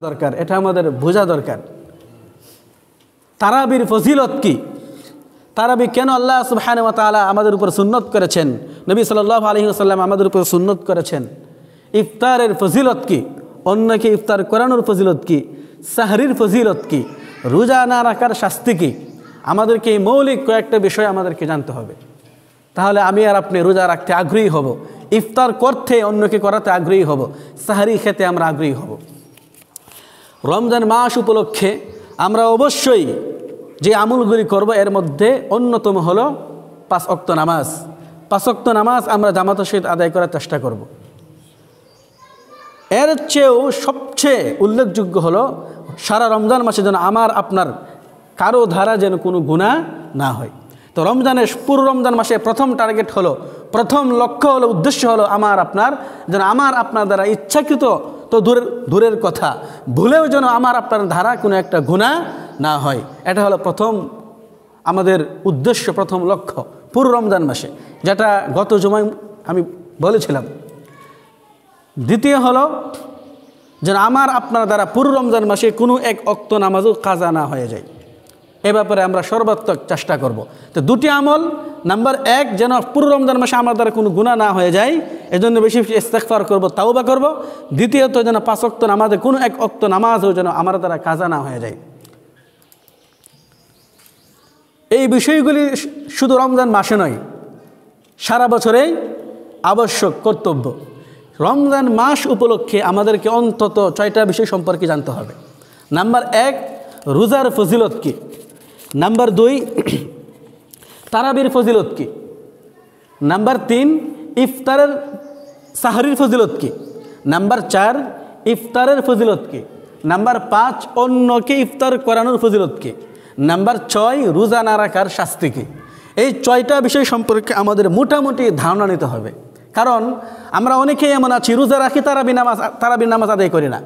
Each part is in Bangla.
দরকার, এটা আমাদের বোঝা দরকার। তারাবির ফজিলত কি? তারাবি কেন আল্লাহ সুবহানাহু ওয়া তাআলা আমাদের উপর সুন্নত করেছেন, নবী সাল্লাল্লাহু আলাইহি ওয়াসাল্লাম আমাদের উপর সুন্নত করেছেন? ইফতারের ফজিলত কি? অন্যকে ইফতার করানোর ফজিলত কি? সাহরির ফজিলত কি? রোজা না রাখার শাস্তি কি? আমাদেরকে এই মৌলিক কয়েকটা বিষয় আমাদেরকে জানতে হবে। তাহলে আমি আর আপনি রোজা রাখতে আগ্রহী হব, ইফতার করতে অন্যকে করাতে আগ্রহী হব, সাহরি খেতে আমরা আগ্রহী হব। রমজান মাস উপলক্ষে আমরা অবশ্যই যে আমলগুলি করব এর মধ্যে অন্যতম হলো 5 ওয়াক্ত নামাজ। 5 ওয়াক্ত নামাজ আমরা জামাতের সহিত আদায় করার চেষ্টা করব। এর চেয়েও সবচেয়ে উল্লেখযোগ্য হলো সারা রমজান মাসে যেন আমার আপনার কারো ধারা যেন কোনো গুনাহ না হয়। তো রমজানের পুরো রমজান মাসে প্রথম টার্গেট হলো, প্রথম লক্ষ্য হলো, উদ্দেশ্য হলো আমার আপনার যেন আমার আপনার দ্বারা ইচ্ছাকৃত তো দূরের কথা, ভুলেও যেন আমার আপনার ধারা কোনো একটা গুনাহ না হয়। এটা হলো প্রথম আমাদের উদ্দেশ্য, প্রথম লক্ষ্য পুরো রমজান মাসে, যেটা গত জুমায় আমি বলেছিলাম। দ্বিতীয় হলো যেন আমার আপনার দ্বারা পুরো রমজান মাসে কোনো এক ওয়াক্ত নামাজও কাজা না হয়ে যায়, এ ব্যাপারে আমরা সর্বাত্মক চেষ্টা করব। তো দুটি আমল, নাম্বার 1 যেন পুরো রমজান মাসে আমার দ্বারা কোনো গুনাহ না হয়ে যায়, এজন্য বেশি বেশি ইস্তেগফার করব, তাওবা করব। দ্বিতীয়ত যেন 5 ওয়াক্ত নামাজে কোনো এক ওয়াক্ত নামাজও যেন আমার দ্বারা কাজা না হয়ে যায়। এই বিষয়গুলি শুধু রমজান মাসে নয়, সারা বছরেই আবশ্যক কর্তব্য। রমজান মাস উপলক্ষে আমাদেরকে অন্তত 6টা বিষয় সম্পর্কে জানতে হবে। নাম্বার 1 রোজার ফজিলত কি? নাম্বার 2 তারাবির ফজিলত কি? নাম্বার 3 ইফতারের সাহরির ফজিলত কি? নাম্বার 4 ইফতারের ফজিলত কি? নাম্বার 5 অন্যকে ইফতার করানোর ফজিলত কি? নাম্বার 6 রোজা না রাখার শাস্তি কি? এই 6টা বিষয় সম্পর্কে আমাদের মোটামুটি ধারণা নিতে হবে। কারণ আমরা অনেকেই এমন আছি রোজা রাখি, তারাবি নামাজ আদায় করি না।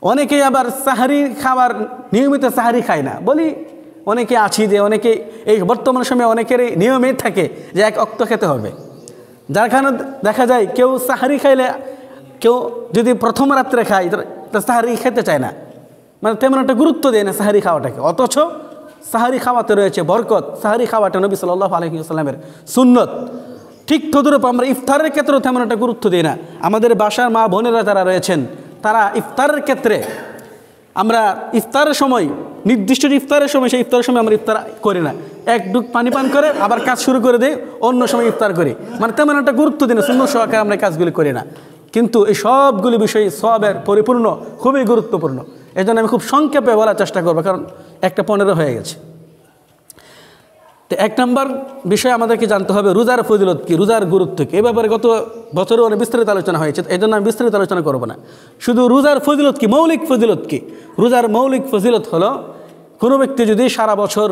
অনেকেই আবার সাহারি খাবার নিয়মিত সাহারি খায় না। বলি অনেকে আছি যে অনেকে এই বর্তমান সময়ে অনেকেরই নিয়মে থাকে যে 1 ওয়াক্ত খেতে হবে, যার কারণে দেখা যায় কেউ সাহারি খাইলে, কেউ যদি প্রথম রাত্রে খায় তা সাহারি খেতে চায় না, মানে তেমন একটা গুরুত্ব দেয় না সাহারি খাওয়াটাকে। অথচ সাহারি খাওয়াতে রয়েছে বরকত, সাহারি খাওয়াটা নবী সাল্লাল্লাহু আলাইহি ওয়াসাল্লামের সুন্নত। ঠিক তদরূপ আমরা ইফতারের ক্ষেত্রেও তেমন একটা গুরুত্ব দিই না। আমাদের বাসার মা বোনেরা যারা রয়েছেন তারা ইফতারের ক্ষেত্রে, আমরা ইফতারের সময় নির্দিষ্ট ইফতারের সময়, সেই ইফতারের সময় আমরা ইফতার করি না, 1 ডুব পানি পান করে আবার কাজ শুরু করে দেয়, অন্য সময় ইফতার করি, মানে তেমন একটা গুরুত্ব দিই না, সুন্নত সহকারে আমরা কাজগুলি করি না। কিন্তু এই সবগুলি বিষয় সওয়াবের পরিপূর্ণ, খুবই গুরুত্বপূর্ণ। এই জন্য আমি খুব সংক্ষেপে বলার চেষ্টা করবো, কারণ 1:15 হয়ে গেছে। তো 1 নম্বর বিষয় আমাদেরকে জানতে হবে রোজার ফজিলত কি, রোজার গুরুত্ব কি। এই ব্যাপারে গত বছরও অনেক বিস্তারিত আলোচনা হয়েছে, এই জন্য আমি বিস্তারিত আলোচনা করব না। শুধু রোজার ফজিলত কি, মৌলিক ফজিলত কি। রোজার মৌলিক ফজিলত হলো কোনো ব্যক্তি যদি সারা বছর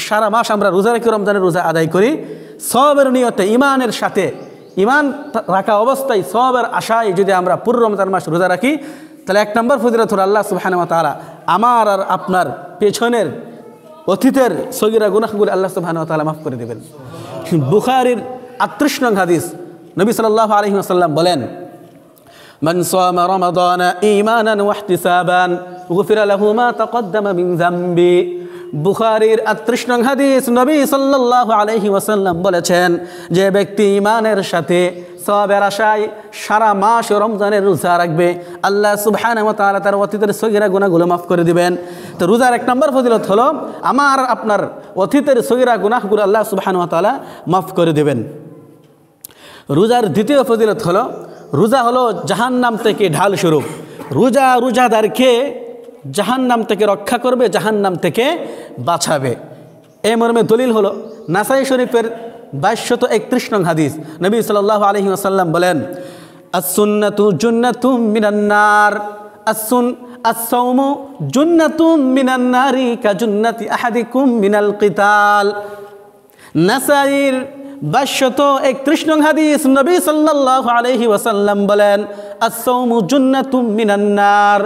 সারা মাস আমরা রোজা রেখে রমজানের রোজা আদায় করি, সওয়াবের নিয়তে ইমানের সাথে, ইমান রাখা অবস্থায় সওয়াবের আশায় যদি আমরা পুরো রমজান মাস রোজা রাখি, তাহলে 1 নম্বর ফজিলত হলো আল্লাহ সুবহানাহু ওয়া তাআলা আমার আর আপনার পেছনের অতীতের সগীরা গুনাহগুলি আল্লাহ সুবহানাহু ওয়া তাআলা মাফ করে দেবেন। বুখারীর 38 নং হাদিস, নবী সাল্লাল্লাহু আলাইহি ওয়াসাল্লাম বলেন, মান সামা রমাদানা ঈমানান ওয়া ইহতিসাবান গুফিরা লাহু মা তাকদ্দামা মিন যামবি। বুখারীর 38 নং হাদিস, নবী সাল্লাল্লাহু আলাইহি ওয়াসাল্লাম বলেছেন, যে ব্যক্তি ঈমানের সাথে সওয়াবের আশায় সারা মাস রমজানের রোজা রাখবে, আল্লাহ সুবহানাহু ওয়া তাআলা তার অতীতের সগীরা গুনাহগুলো মাফ করে দিবেন। তো রোজার 1 নম্বর ফজিলত হলো আমার আপনার অতীতের সগীরা গুনাহগুলো আল্লাহ সুবহানাহু ওয়া তাআলা মাফ করে দিবেন। রোজার দ্বিতীয় ফজিলত হলো রোজা হলো জাহান্নাম থেকে ঢাল স্বরূপ। রোজা রোজাদারকে জাহান্নাম থেকে রক্ষা করবে, জাহান্নাম থেকে বাঁচাবে। এই মর্মে দলিল হলো নাসাই শরীফের 2231 নং হাদিস, নবী সাল্লাল্লাহু আলাইহি ওয়াসাল্লাম বলেন, আস-সুন্নাতু জুন্নাতুম মিনান নার, আস-সাওমু জুন্নাতুম মিনান নারি কাজুন্নাতি আহাদিকুম মিনাল কিতাল। নাসাইর 2231 নং হাদিস, নবী সাল্লাল্লাহু আলাইহি ওয়াসাল্লাম বলেন, আস-সাওমু জুন্নাতুম মিনান নার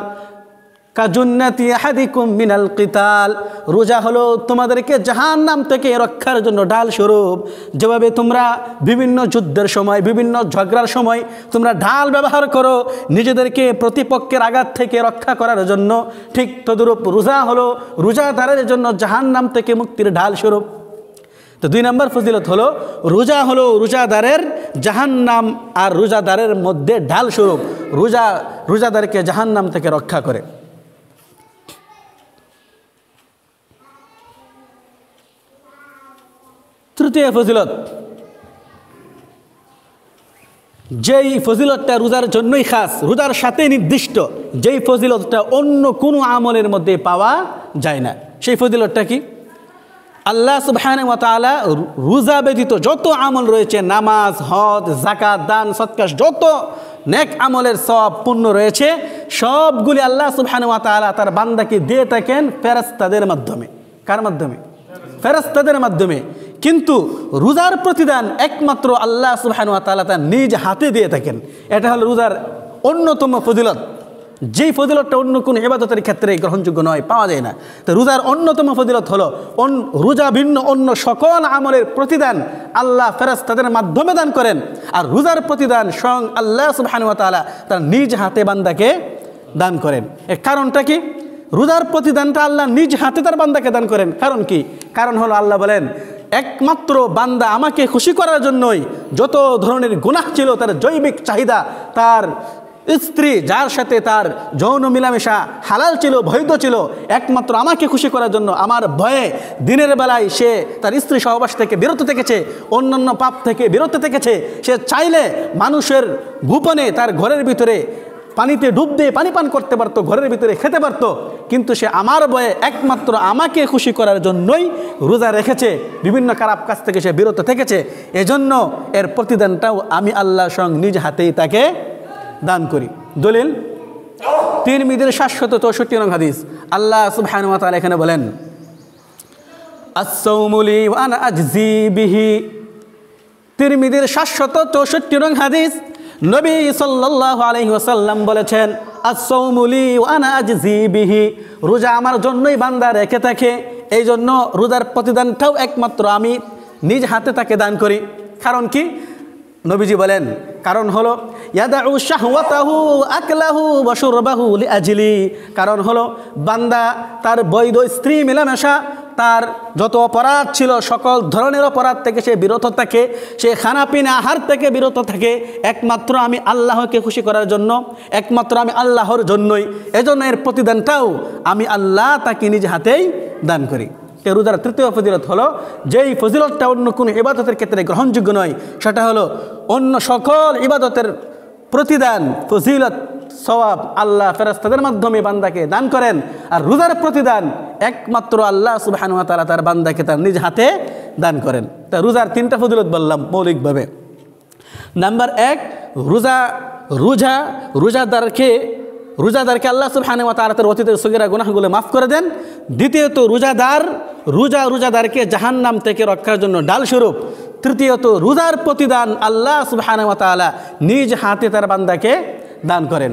কাজুন্নাতি আহাদিকুম মিনাল কিতাল, রোজা হলো তোমাদেরকে জাহান্নাম থেকে রক্ষার জন্য ঢাল স্বরূপ। যেভাবে তোমরা বিভিন্ন যুদ্ধের সময়, বিভিন্ন ঝগড়ার সময় তোমরা ঢাল ব্যবহার করো নিজেদেরকে প্রতিপক্ষের আঘাত থেকে রক্ষা করার জন্য, ঠিক তদরূপ রোজা হলো রোজাদারের জন্য জাহান্নাম থেকে মুক্তির ঢাল স্বরূপ। তো 2 নম্বর ফজিলত হলো রোজা হলো রোজাদারের জাহান্নাম আর রোজাদারের মধ্যে ঢাল স্বরূপ। রোজাদারকে জাহান্নাম থেকে রক্ষা করে। তৃতীয় ফজিলত, যেই ফজিলতটা রোজার জন্যই খাস, রোজার সাথে নির্দিষ্ট, যেই ফজিলতটা অন্য কোনো আমলের মধ্যে পাওয়া যায় না, সেই ফজিলতটা কি? আল্লাহ সুবহানাহু ওয়া তাআলা রোজা ব্যতীত যত আমল রয়েছে, নামাজ, হজ, যাকাত, দান, সদকা, যত নেক আমলের সওয়াব পুণ্য রয়েছে, সবগুলি আল্লাহ সুবহানাহু ওয়া তাআলা তার বান্দাকে দিয়ে থাকেন ফেরেশতাদের মাধ্যমে। কার মাধ্যমে? ফেরেশতাদের মাধ্যমে। কিন্তু রোজার প্রতিদান একমাত্র আল্লাহ সুবহানাহু ওয়া তাআলা তার নিজ হাতে দিয়ে থাকেন। এটা হলো রোজার অন্যতম ফজিলত, যেই ফজিলতটা অন্য কোনো ইবাদতের ক্ষেত্রে গ্রহণযোগ্য নয়, পাওয়া যায় না। তো রোজার অন্যতম ফজিলত হলো রোজা ভিন্ন অন্য সকল আমলের প্রতিদান আল্লাহ ফেরেশতাদের মাধ্যমে দান করেন। আর রোজার প্রতিদান স্বয়ং আল্লাহ সুবহানাহু ওয়া তাআলা তার নিজ হাতে বান্দাকে দান করেন। এর কারণটা কি? রোজার প্রতিদানটা আল্লাহ নিজ হাতে তার বান্দাকে দান করেন। কারণ কি? কারণ হলো আল্লাহ বলেন, একমাত্র বান্দা আমাকে খুশি করার জন্যই যত ধরনের গুনাহ ছিল, তার জৈবিক চাহিদা, তার স্ত্রী যার সাথে তার যৌন মিলামেশা হালাল ছিল, বৈধ ছিল, একমাত্র আমাকে খুশি করার জন্য, আমার ভয়ে দিনের বেলায় সে তার স্ত্রী সহবাস থেকে বিরত থেকেছে, অন্যান্য পাপ থেকে বিরত থেকেছে। সে চাইলে মানুষের গোপনে তার ঘরের ভিতরে পানিতে ডুব দিয়ে পানি পান করতে পারতো, ঘরের ভিতরে খেতে পারতো, কিন্তু সে আমার ভয়ে একমাত্র আমাকে খুশি করার জন্যই রোজা রেখেছে, বিভিন্ন খারাপ কাজ থেকে সে বিরত থেকেছে। এজন্য এর প্রতিদানটাও আমি আল্লাহ স্বয়ং নিজ হাতেই তাকে দান করি। দলিল তিরমিজির 764 নং হাদিস। আল্লাহ সুবহানাহু ওয়া তাআলা এখানে বলেন, আস-সাওমু লি ওয়া আনা আজজি বিহি। তিরমিজির 764 নং হাদিস, নবী সাল্লাল্লাহু আলাইহি ওয়াসাল্লাম বলেছেন, আস-সাওমু লি ওয়া আনা আজজি বিহি, রোজা আমার জন্যই বান্দা রেখে থাকে, এই জন্য রোজার প্রতিদানটাও একমাত্র আমি নিজ হাতে তাকে দান করি। কারণ কি? নবীজি বলেন, কারণ হলো ইয়াদাউ শাহওয়াতাহু আকলাহু ওয়া শুরবাহু লিআজলি, কারণ হলো বান্দা তার বৈধ স্ত্রী মেলামেশা, তার যত অপরাধ ছিল সকল ধরনের অপরাধ থেকে সে বিরত থাকে, সে খানাপিনা আহার থেকে বিরত থাকে, একমাত্র আমি আল্লাহকে খুশি করার জন্য, একমাত্র আমি আল্লাহর জন্যই। এজন্য এর প্রতিদানটাও আমি আল্লাহ তাকে নিজ হাতেই দান করি। রোজার তৃতীয় ফজিলত হলো, যেই ফজিলতটা অন্য কোনো ইবাদতের ক্ষেত্রে গ্রহণযোগ্য নয়, সেটা হলো অন্য সকল ইবাদতের প্রতিদান, ফজিলত, সওয়াব আল্লাহ ফেরেশতাদের মাধ্যমে বান্দাকে দান করেন। আর রোজার প্রতিদান একমাত্র আল্লাহ সুবহানাহু ওয়া তাআলা তার বান্দাকে তার নিজ হাতে দান করেন। তা রোজার 3টা ফজিলত বললাম মৌলিকভাবে। নাম্বার 1, রোজাদারকে আল্লাহ সুবহানাহু ওয়া তাআলা তার অতীতের সগীরা গুনাহগুলো মাফ করে দেন। দ্বিতীয়ত রোজাদারকে জাহান্নাম থেকে রক্ষার জন্য ঢাল স্বরূপ। তৃতীয়ত রোজার প্রতিদান আল্লাহ সুবহানাহু ওয়া তাআলা নিজ হাতে তার বান্দাকে দান করেন।